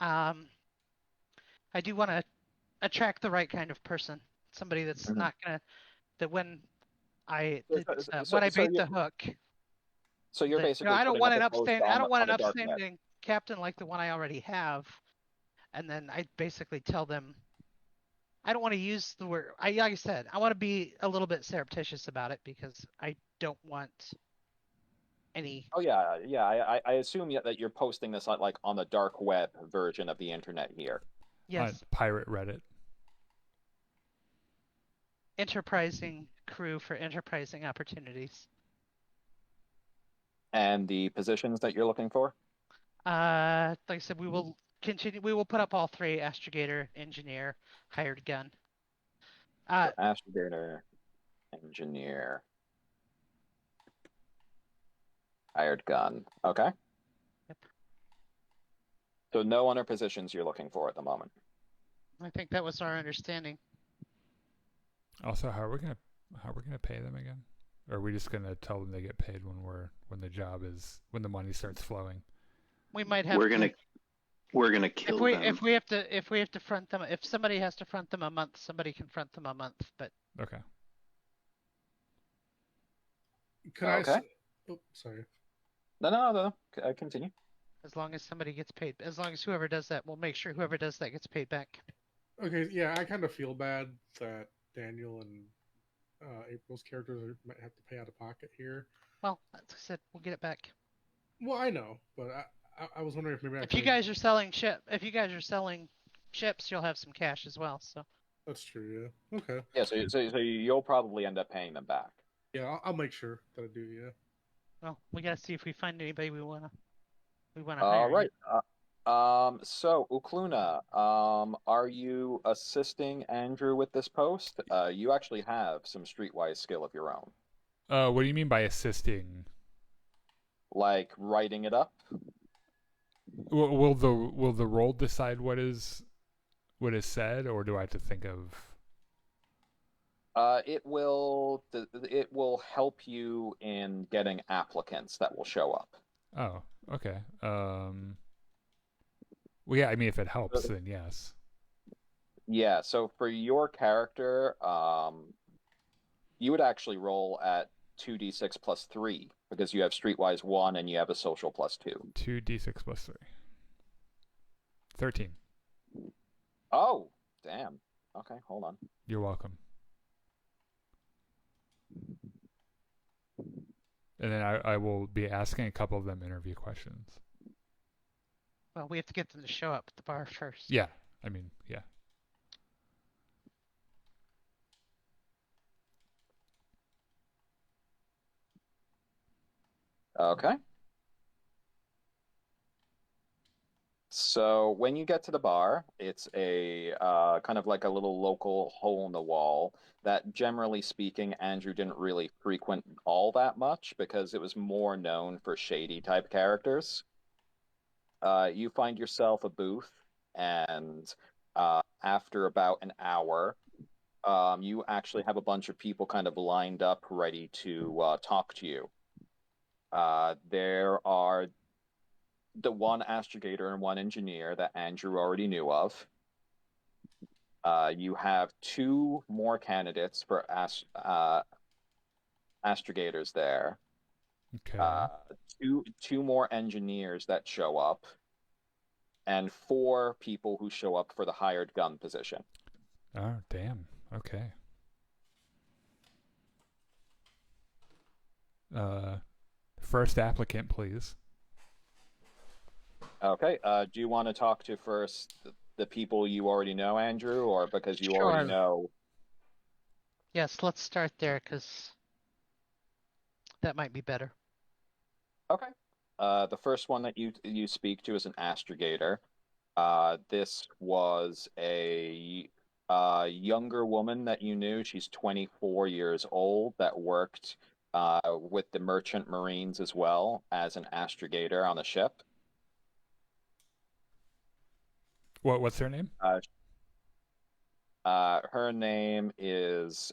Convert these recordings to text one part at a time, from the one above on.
Um, I do want to attract the right kind of person, somebody that's Mhm. not gonna that So, so, when I so bait you're the hook, so you're that basically I don't putting want up an a post I don't want on an the dark net. upstanding captain like the one I already have, and then I basically tell them I don't want to use the word. Like I said, I want to be a little bit surreptitious about it because I don't want any. Oh yeah, yeah. I assume that you're posting this on like on the dark web version of the internet here. On Yes, pirate Reddit. enterprising crew for enterprising opportunities. And the positions that you're looking for? Like I said, we will continue. We will put up all three: astrogator, engineer, hired gun. Uh, So astrogator, engineer, hired gun. Okay. yep. So no other positions you're looking for at the moment. I think that was our understanding. Also, how are we gonna pay them again? Or are we just gonna tell them they get paid when the money starts flowing? We might have We're to gonna we're gonna kill them. if we have to front them if somebody has to front them a month, somebody can front them a month. But Okay. Could I? Okay. Oh, sorry. No. Continue. as long as somebody gets paid, as long as whoever does that, we'll make sure whoever does that gets paid back. Okay, yeah, I kind of feel bad that Daniel and April's might have to pay out of pocket here. Well, as I said, we'll get it back. Well, I know, but I was wondering if maybe I If you could. guys are selling if you guys are selling ships, you'll have some cash as well. So, That's true. Yeah. Okay. Yeah. So you'll probably end up paying them back. Yeah, I'll make sure that I do. Yeah. well, we gotta see if we find anybody we wanna All hire right. yet. So Ukluna, are you assisting Andrew with this post? You actually have some streetwise skill of your own, What do you mean by assisting? like writing it up. Will the role decide what is said, or do I have to think of? It will help you in getting applicants that will show up. Oh, okay. Well, yeah. I mean, if it helps, Uh, then yes. Yeah, so for your character, you would actually roll at 2d6 plus 3 because you have Streetwise 1 and you have a social plus 2. 2d6 plus 3. 13. Oh, damn. Okay, hold on. You're welcome. And then I will be asking a couple of them interview questions. Well, we have to get them to show up at the bar first. Yeah. I mean, yeah. Okay. So when you get to the bar, it's a kind of like a little local hole in the wall that, generally speaking, Andrew didn't really frequent all that much because it was more known for shady type characters. You find yourself a booth, and after about an hour, you actually have a bunch of people kind of lined up ready to talk to you. There are the one astrogator and one engineer that Andrew already knew of. You have two more candidates for astrogators there. Okay. Uh, two more engineers that show up, and four people who show up for the hired gun position. Oh, damn. Okay. Uh, First applicant, please. Okay. Do you want to talk to first the people you already know, Andrew, or because you already Sure. know? Yes, let's start there because that might be better. Okay. The first one that you speak to is an astrogator. This was a younger woman that you knew. She's 24 years old that worked with the Merchant Marines as well as an astrogator on the ship. What's her name? Uh, her name is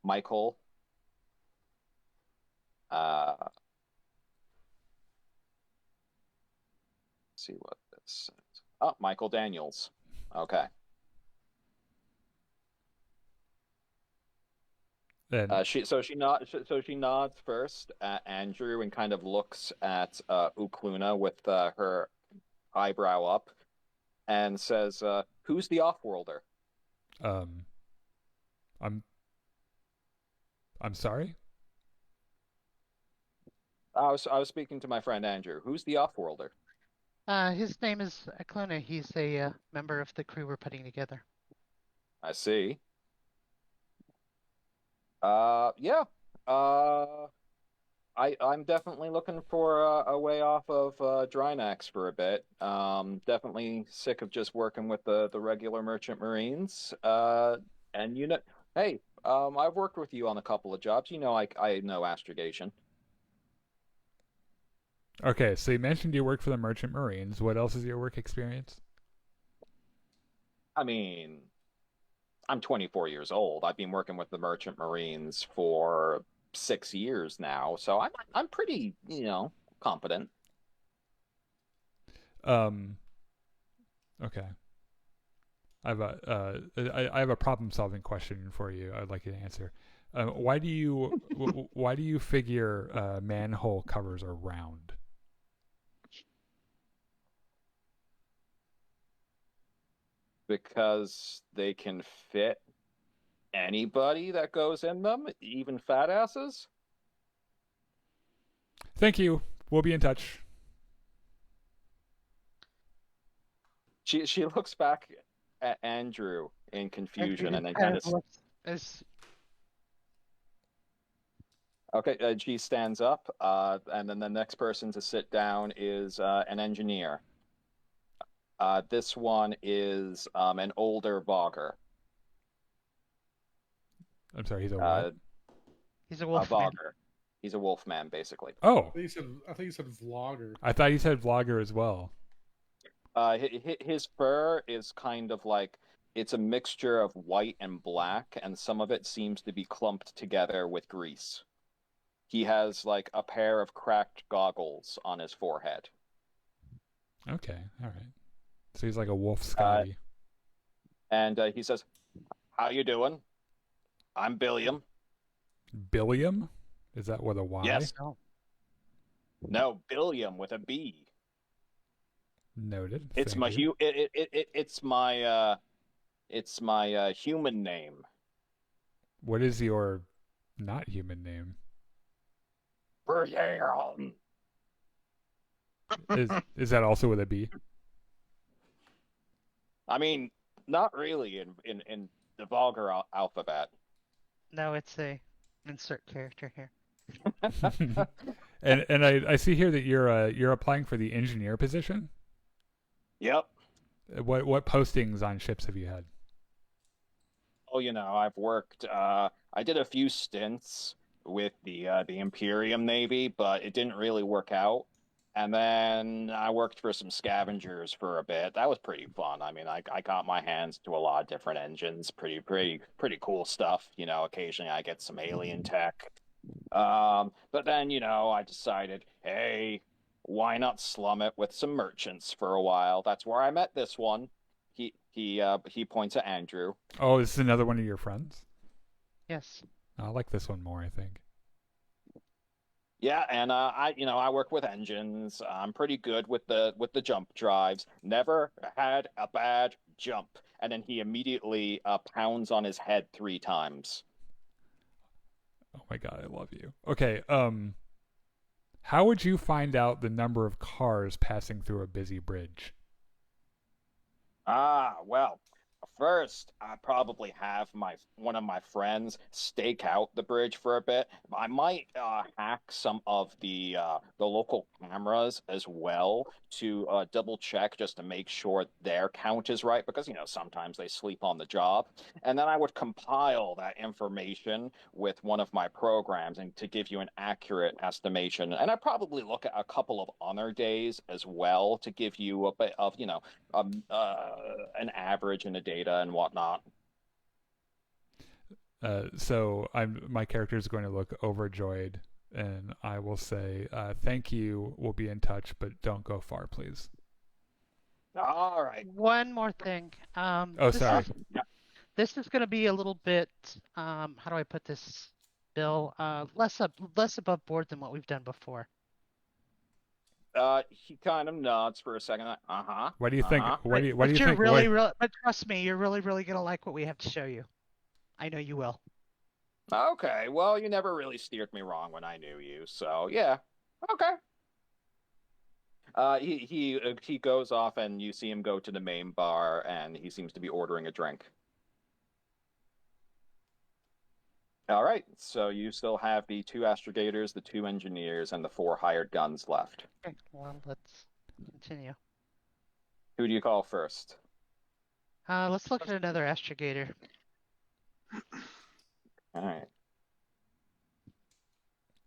Michael. Let's see what this Oh, Michael Daniels. Okay. And She nods first at Andrew and kind of looks at Ukluna with her eyebrow up and says, "Who's the off-worlder?" um, I'm I'm sorry. I was speaking to my friend Andrew. Who's the off-worlder? His name is Akluna. He's a member of the crew we're putting together. I see. Yeah. Uh, I'm definitely looking for a way off of Drynax for a bit. Definitely sick of just working with the regular merchant marines. And you know, hey, I've worked with you on a couple of jobs. You know, I know astrogation. Okay, so you mentioned you worked for the Merchant Marines. What else is your work experience? I mean, I'm 24 years old. I've been working with the merchant marines for 6 years now, so I'm pretty, competent. Um, okay. I have a problem solving question for you. I'd like you to answer. Why do you why do you figure manhole covers are round? Because they can fit anybody that goes in them, even fat asses. Thank you. We'll be in touch. She looks back at Andrew in confusion and then kind kind of of looks as okay. She stands up, and then the next person to sit down is an engineer. This one is an older Vogger. I'm sorry. He's a what? Uh, he's a a wolf man. Vogger. He's a wolf man, basically. Oh, I think you said vlogger. I thought you said vlogger as well. His fur is kind of like it's a mixture of white and black, and some of it seems to be clumped together with grease. He has like a pair of cracked goggles on his forehead. Okay, all right. So he's like a wolf Uh, Scotty. and he says, "How you doing? I'm Billiam." Billiam? Is that with a Y? Yes. Oh, No, Billiam with a B. Noted. It's Thank my you. it's my human name. What is your not human name? Brian. Is that also with a B? I mean, not really in the vulgar alphabet. no, it's a insert character here. And I see here that you're applying for the engineer position. Yep. What postings on ships have you had? Oh, I've worked. I did a few stints with the Imperium Navy, but it didn't really work out. And then I worked for some scavengers for a bit. That was pretty fun. I mean, I got my hands to a lot of different engines. Pretty cool stuff. Occasionally I get some alien tech. But then, I decided, hey, why not slum it with some merchants for a while? That's where I met this one. He points at Andrew. Oh, this is another one of your friends? Yes. I like this one more, I think. Yeah, and I work with engines. I'm pretty good with the jump drives. Never had a bad jump. And then he immediately pounds on his head 3 times. Oh my god, I love you. Okay, how would you find out the number of cars passing through a busy bridge? Well, first I probably have one of my friends stake out the bridge for a bit. I might hack some of the local cameras as well to double check just to make sure their count is right because sometimes they sleep on the job. And then I would compile that information with one of my programs and to give you an accurate estimation. And I probably look at a couple of honor days as well to give you a bit of an average in the data and whatnot. So my character is going to look overjoyed, and I will say, "Thank you. We'll be in touch, but don't go far, please." All right. One more thing. Oh, sorry. This is going to be a little bit, how do I put this, Bill? Less above board than what we've done before. He kind of nods for a second. What do you think? Uh-huh. What do you But you're think? really, but trust me, you're really going to like what we have to show you. I know you will. Okay, well, you never really steered me wrong when I knew you, so yeah. Okay. He goes off and you see him go to the main bar and he seems to be ordering a drink. All right, so you still have the 2 astrogators, the 2 engineers, and the 4 hired guns left. Okay, well, let's continue. Who do you call first? Let's look at another astrogator. All right.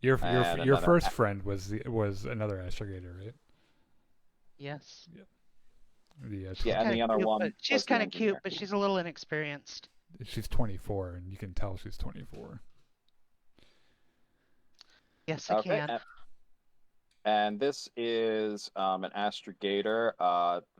Your And first friend was another astrogator, right? Yes. Yeah, and the other one. She's kind of cute, but she's a little inexperienced. She's 24, and you can tell she's 24. Yes, I can. And this is an astrogator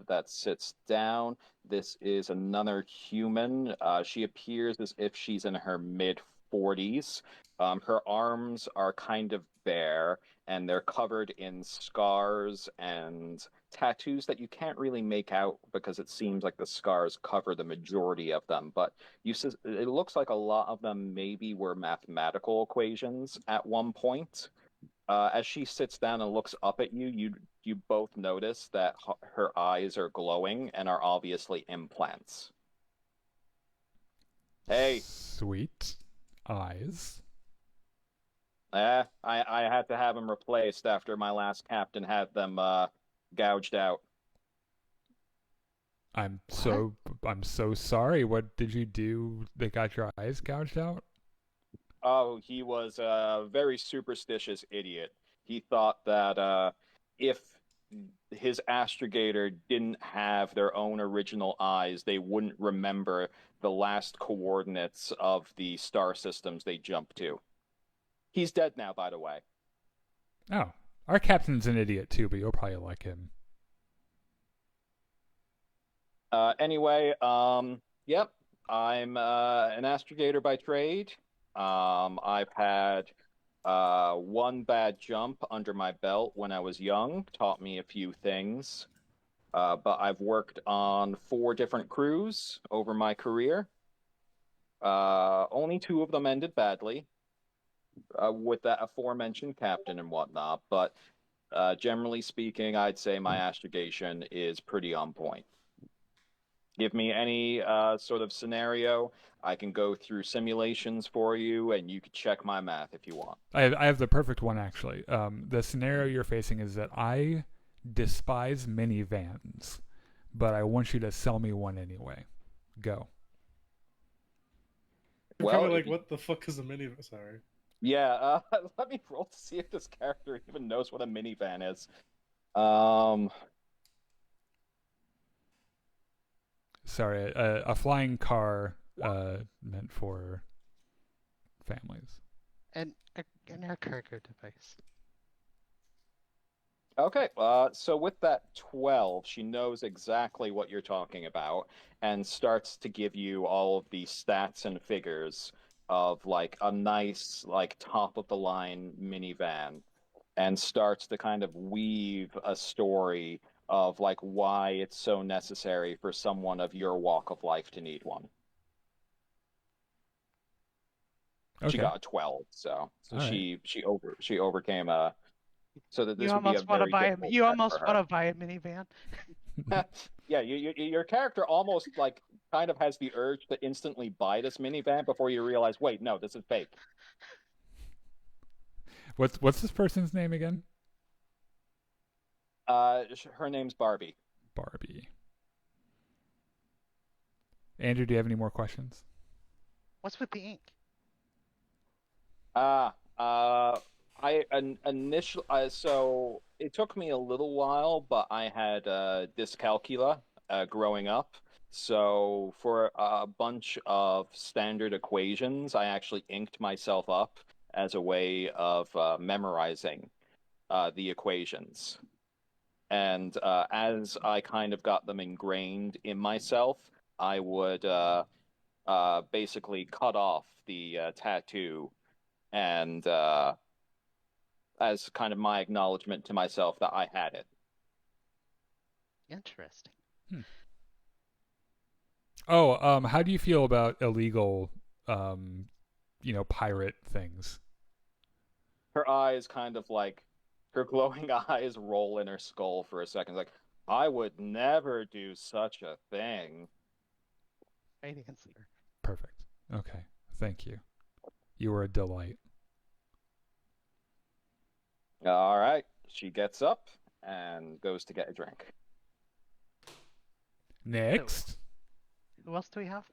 that sits down. This is another human. She appears as if she's in her mid-40s. Her arms are kind of bare, and they're covered in scars and tattoos that you can't really make out because it seems like the scars cover the majority of them. But it looks like a lot of them maybe were mathematical equations at one point. As she sits down and looks up at you, you both notice that her eyes are glowing and are obviously implants. Hey. Sweet eyes. I had to have them replaced after my last captain had them gouged out. I'm so sorry. What did you do that got your eyes gouged out? Oh, he was a very superstitious idiot. He thought that if his astrogator didn't have their own original eyes, they wouldn't remember the last coordinates of the star systems they jumped to. He's dead now, by the way. Oh, our captain's an idiot too, but you'll probably like him. Anyway, yep, I'm an astrogator by trade. I've had one bad jump under my belt when I was young, taught me a few things. But I've worked on 4 different crews over my career. Only 2 of them ended badly, with that aforementioned captain and whatnot. But generally speaking, I'd say my astrogation is pretty on point. Give me any sort of scenario. I can go through simulations for you, and you can check my math if you want. I have the perfect one, actually. The scenario you're facing is that I despise minivans, but I want you to sell me one anyway. Go. Well, kind of like, what the fuck is a minivan? Sorry. Yeah, let me roll to see if this character even knows what a minivan is. Sorry, a flying car meant for families. And our cargo device. Okay, so with that 12, she knows exactly what you're talking about and starts to give you all of the stats and figures of like a nice, like top of the line minivan, and starts to kind of weave a story of like why it's so necessary for someone of your walk of life to need one. Okay. She got a 12, so right. she overcame so that this You would be a almost want to very buy difficult you test almost for want her. to buy a minivan. Yeah, your character almost like kind of has the urge to instantly buy this minivan before you realize, wait, no, this is fake. What's this person's name again? Her name's Barbie. Barbie. Andrew, do you have any more questions? What's with the ink? Initially, so it took me a little while, but I had dyscalculia growing up. So for a bunch of standard equations, I actually inked myself up as a way of memorizing the equations. And as I kind of got them ingrained in myself, I would basically cut off the tattoo and as kind of my acknowledgement to myself that I had it. Interesting. Oh, how do you feel about illegal, pirate things? Her eyes kind of like, her glowing eyes roll in her skull for a second. Like, I would never do such a thing. Right answer. Perfect. Okay. Thank you. You were a delight. All right. She gets up and goes to get a drink. Next. Who else do we have?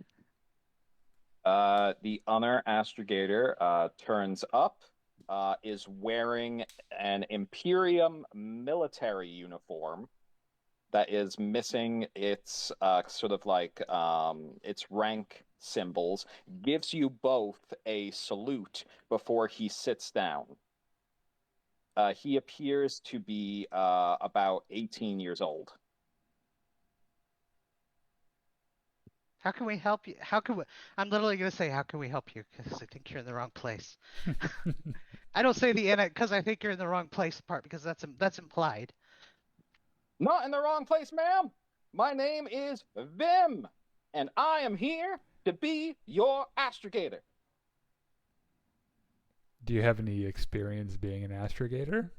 The other astrogator turns up, is wearing an Imperium military uniform that is missing its sort of like its rank symbols, gives you both a salute before he sits down. He appears to be about 18 years old. How can we help you? I'm literally going to say, how can we help you? Because I think you're in the wrong place. I don't say the because I think you're in the wrong place part because that's implied. Not in the wrong place, ma'am. My name is Vim, and I am here to be your astrogator. Do you have any experience being an astrogator?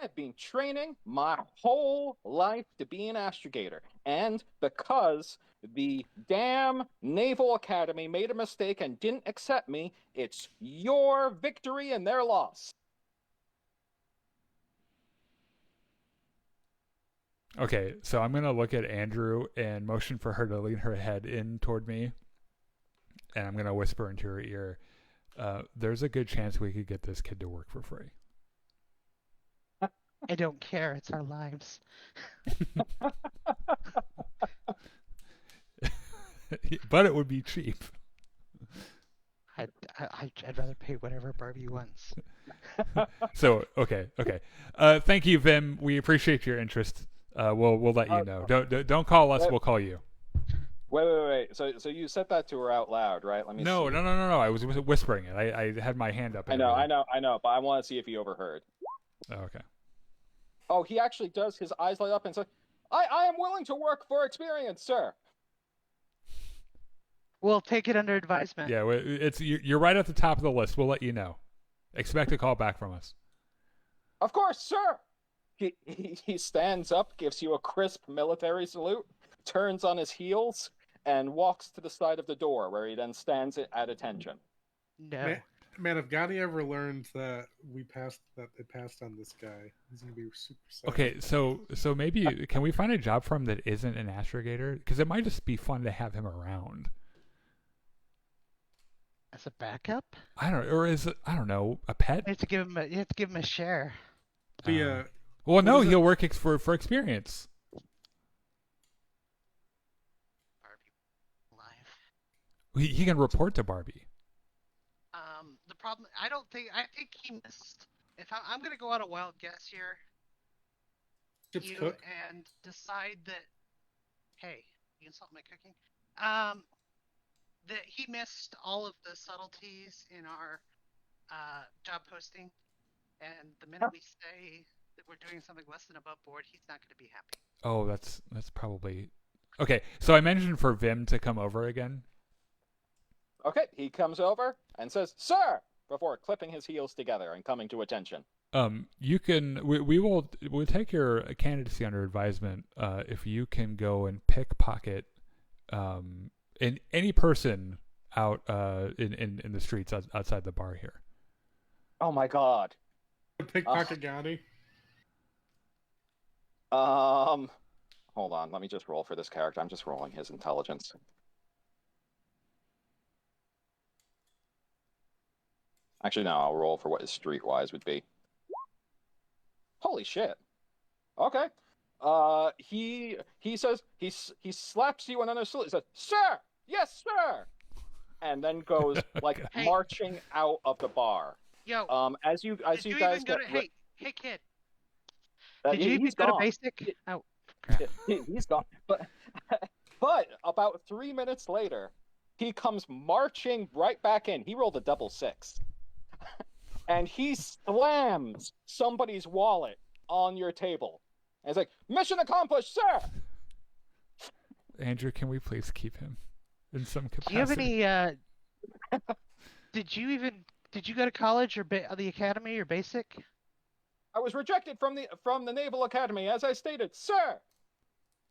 I've been training my whole life to be an astrogator, and because the damn Naval Academy made a mistake and didn't accept me, it's your victory and their loss. Okay, so I'm going to look at Andrew and motion for her to lean her head in toward me. And I'm going to whisper into her ear, there's a good chance we could get this kid to work for free. I don't care. It's our lives. But it would be cheap. I'd rather pay whatever Barbie wants. So, okay. Thank you, Vim. We appreciate your interest. We'll let you know. Don't call us. We'll call you. Wait. So you said that to her out loud, right? Let me see. No. I was whispering it. I had my hand up. I know. But I want to see if he overheard. Oh, okay. Oh, he actually does. His eyes light up and says, I am willing to work for experience, sir. We'll take it under advisement. Yeah, you're right at the top of the list. We'll let you know. Expect a call back from us. Of course, sir. He stands up, gives you a crisp military salute, turns on his heels, and walks to the side of the door, where he then stands at attention. No. Man, if Gotti ever learns that it passed on this guy, he's gonna be super sad. Okay, so maybe can we find a job for him that isn't an astrogator? Because it might just be fun to have him around. As a backup? I don't know, a pet? You have to give him a share. Well, no, he'll work for experience. Barbie live. He can report to Barbie. The problem, I think he missed. If I'm going to go on a wild guess here, and decide that, hey, you insult my cooking. That he missed all of the subtleties in our job posting, and the minute we say that we're doing something less than above board, he's not going to be happy. Oh, that's probably okay. So I mentioned for Vim to come over again. Okay, he comes over and says, "Sir," before clipping his heels together and coming to attention. We'll take your candidacy under advisement if you can go and pickpocket in any person out in the streets outside the bar here. Oh my god. Pickpocket Gotti. Hold on, let me just roll for this character. I'm just rolling his intelligence. Actually, no, I'll roll for what his streetwise would be. Holy shit. Okay. He says he slaps you another salute. He says, "Sir, yes, sir," and then goes like marching out of the bar. Yo. As you guys get. Hey kid. Did you even He's go to gone. basic? Oh, crap. He's gone. But about 3 minutes later, he comes marching right back in. He rolled a double 6. And he slams somebody's wallet on your table. And he's like, "Mission accomplished, sir!" Andrew, can we please keep him in some capacity? Do you have any? Did you go to college or the academy or basic? "I was rejected from the Naval Academy, as I stated, sir."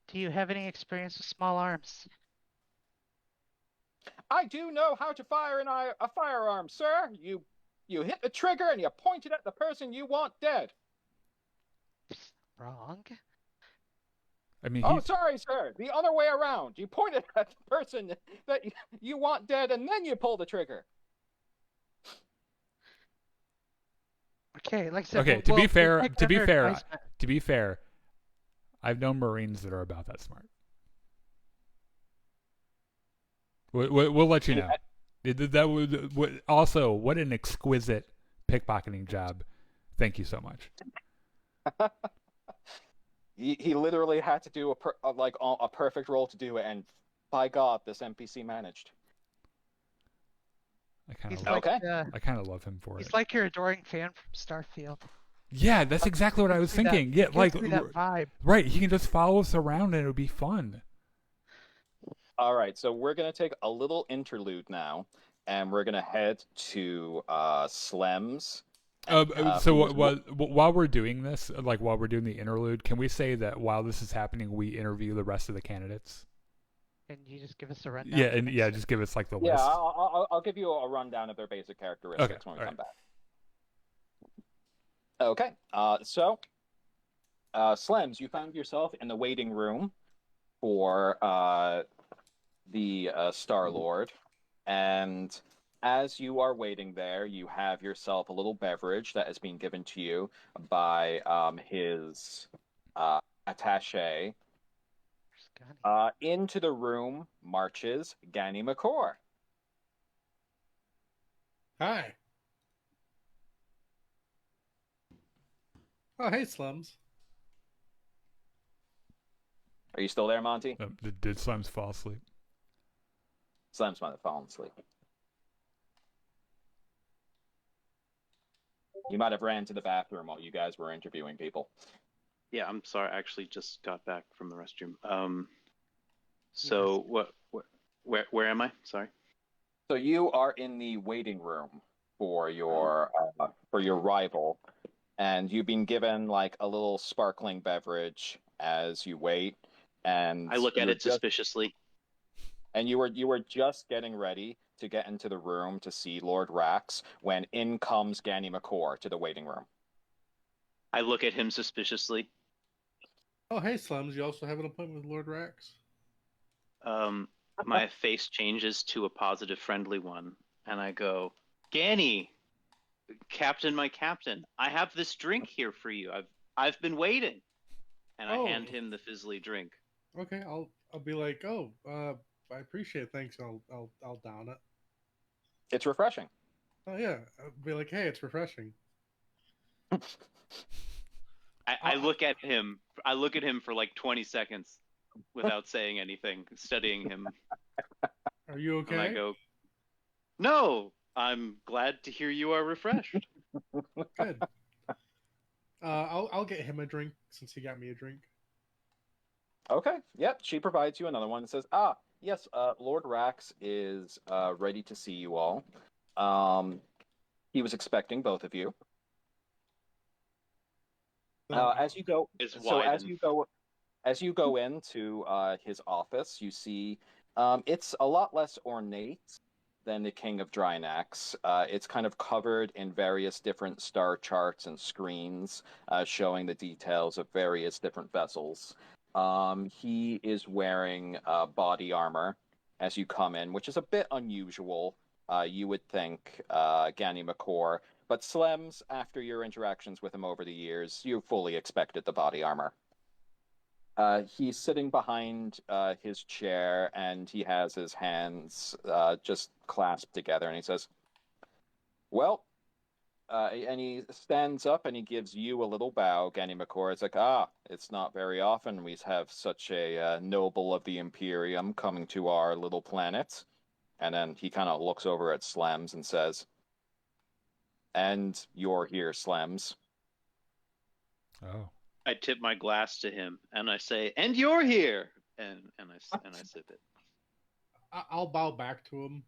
Do you have any experience with small arms? "I do know how to fire a firearm, sir. You hit the trigger and you point it at the person you want dead." Wrong. I mean, "Oh, sorry, sir. The other way around. You point it at the person that you want dead, and then you pull the trigger." Okay, like I said. okay. We'll take To be under fair, advisement. to be fair, I've known Marines that are about that smart. We'll let you know. That would also, what an exquisite pickpocketing job. Thank you so much. He literally had to do a perfect roll to do it, and by God, this NPC managed. I kind He's of like Okay. I kind of love him for he's it. like your adoring fan from Starfield. Yeah, that's exactly what I was thinking. Yeah, like Gives me that vibe. right, he can just follow us around and it would be fun. All right, so we're gonna take a little interlude now, and we're gonna head to Slem's. So while we're doing this, like while we're doing the interlude, can we say that while this is happening, we interview the rest of the candidates? Can you just give us a rundown? Yeah, and yeah, just give us like the Yeah, list. I'll give you a rundown of their basic characteristics when we come back. Okay, so Slems, you found yourself in the waiting room for the Star-Lord, and as you are waiting there, you have yourself a little beverage that has been given to you by his attaché. Into the room marches Ganny McCore. Hi. Oh, hey, Slums. Are you still there, Monty? Did Slimes fall asleep? Slim's might have fallen asleep. You might have ran to the bathroom while you guys were interviewing people. Yeah, I'm sorry. I actually just got back from the restroom. So where am I? Sorry. So you are in the waiting room for your rival, and you've been given like a little sparkling beverage as you wait. And I look at it suspiciously. And you were just getting ready to get into the room to see Lord Rax when in comes Ganny McCore to the waiting room. I look at him suspiciously. Oh, hey, Slums. You also have an appointment with Lord Rax? My face changes to a positive, friendly one, and I go, "Ganny, Captain, my captain, I have this drink here for you. I've been waiting." And I hand him the fizzly drink. Okay, I'll be like, "Oh, I appreciate it. Thanks. I'll down it." It's refreshing. Oh yeah, I'll be like, "Hey, it's refreshing." I look at him. I look at him for like 20 seconds without saying anything, studying him. Are you okay? And I go, "No, I'm glad to hear you are refreshed." Good. I'll get him a drink since he got me a drink. Okay. Yep. She provides you another one and says, yes, Lord Rax is ready to see you all. He was expecting both of you. As you go into his office, you see it's a lot less ornate than the King of Drynax. It's kind of covered in various different star charts and screens showing the details of various different vessels. He is wearing body armor as you come in, which is a bit unusual. You would think Ganny McCore, but Slems, after your interactions with him over the years, you fully expected the body armor. He's sitting behind his chair, and he has his hands just clasped together, and he says, "Well, and he stands up and he gives you a little bow, Ganny McCord. It's like, ah, it's not very often we have such a noble of the Imperium coming to our little planet. And then he kind of looks over at Slems and says, "And you're here, Slems." Oh. I tip my glass to him and I say, "And you're here," and I sip it. I'll bow back to him,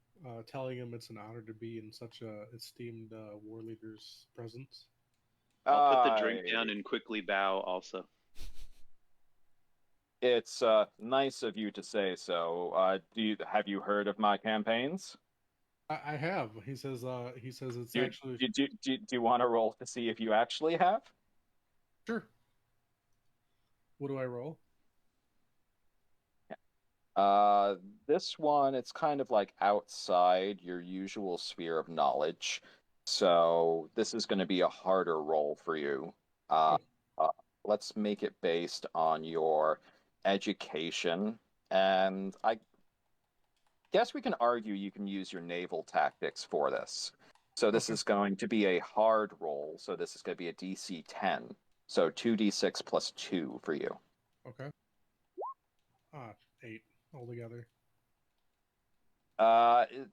telling him it's an honor to be in such a esteemed war leader's presence. I'll put the drink down and quickly bow also. It's nice of you to say so. Have you heard of my campaigns? I have. He says it's Do, actually do you want to roll to see if you actually have? sure. What do I roll? This one, it's kind of like outside your usual sphere of knowledge. So this is going to be a harder roll for you. Uh, uh, let's make it based on your education. And I guess we can argue you can use your naval tactics for this. So this Okay. is going to be a hard roll. So this is going to be a DC 10. So 2d6 plus 2 for you. Okay. 8 altogether.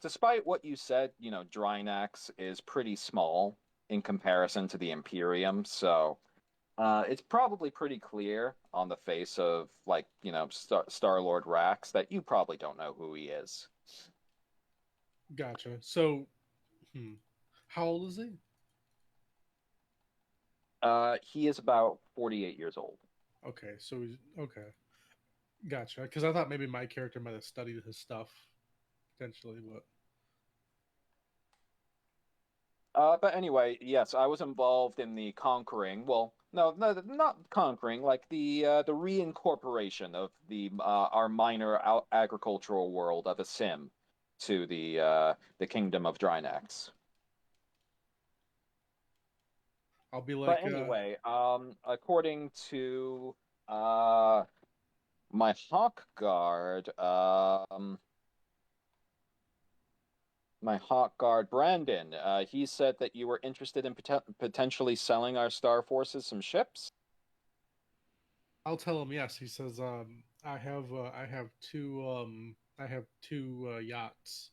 Despite what you said, Drynax is pretty small in comparison to the Imperium, so it's probably pretty clear on the face of, like, Star-Lord Rax that you probably don't know who he is. Gotcha. So, how old is he? He is about 48 years old. Okay, so he's okay. Gotcha. Because I thought maybe my character might have studied his stuff potentially, but But anyway, yes, I was involved in the conquering. Well, no, not conquering, like the reincorporation of our minor agricultural world of a sim to the kingdom of Drynax. I'll be But like, anyway, according to my hawk guard, Brandon, he said that you were interested in potentially selling our Star Forces some ships. I'll tell him yes. He says, I have two yachts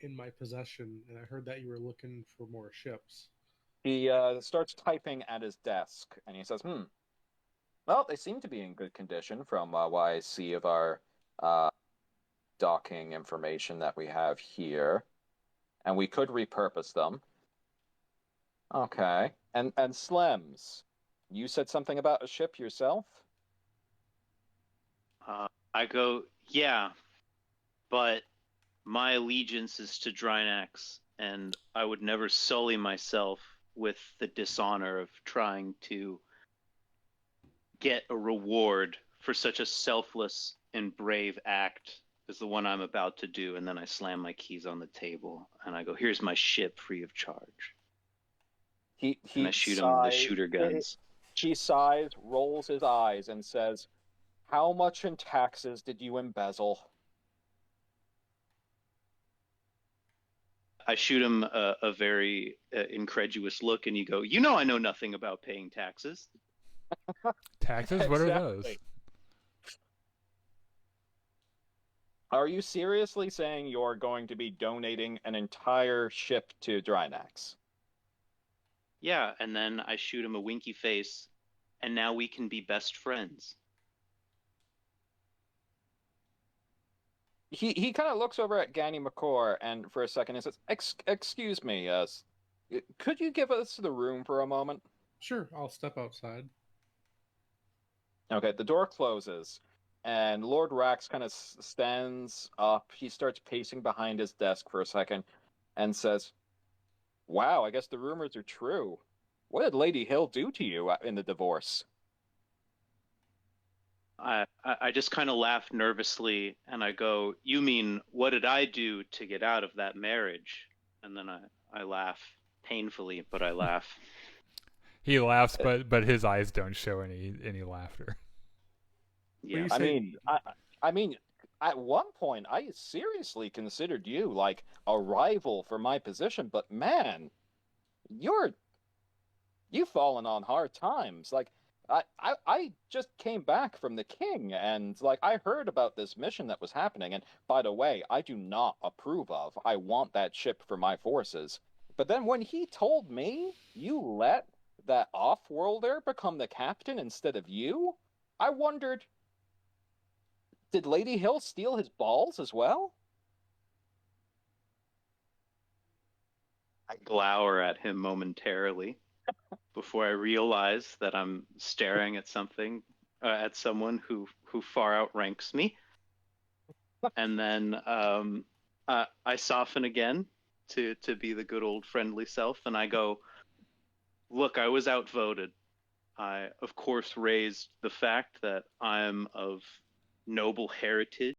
in my possession, and I heard that you were looking for more ships. He starts typing at his desk, and he says, well, they seem to be in good condition from what I see of our docking information that we have here. And we could repurpose them. Okay. And Slems, you said something about a ship yourself? I go, yeah, but my allegiance is to Drynax, and I would never sully myself with the dishonor of trying to get a reward for such a selfless and brave act as the one I'm about to do. And then I slam my keys on the table and I go, "Here's my ship free of charge." And I shoot him with the shooter guns. He sighs, rolls his eyes, and says, "How much in taxes did you embezzle?" I shoot him a very incredulous look, and you go, I know nothing about paying taxes. Taxes? What are those? Are you seriously saying you're going to be donating an entire ship to Drynax? Yeah, and then I shoot him a winky face, and now we can be best friends. He kind of looks over at Ganny McCord and for a second and says, "Excuse me, could you give us the room for a moment?" Sure, I'll step outside. Okay, the door closes, and Lord Rax kind of stands up. He starts pacing behind his desk for a second and says, "Wow, I guess the rumors are true. What did Lady Hill do to you in the divorce?" I just kind of laugh nervously, and I go, "You mean, what did I do to get out of that marriage?" And then I laugh painfully, but I laugh. He laughs, but his eyes don't show any laughter. Yeah. I mean, at one point, I seriously considered you like a rival for my position, but man, you've fallen on hard times. Like, I just came back from the king, and like I heard about this mission that was happening, and by the way, I do not approve of. I want that ship for my forces. But then when he told me you let that off-worlder become the captain instead of you, I wondered, did Lady Hill steal his balls as well? I glower at him momentarily before I realize that I'm staring at at someone who far outranks me, and then I soften again to be the good old friendly self, and I go, "Look, I was outvoted. I, of course, raised the fact that I'm of noble heritage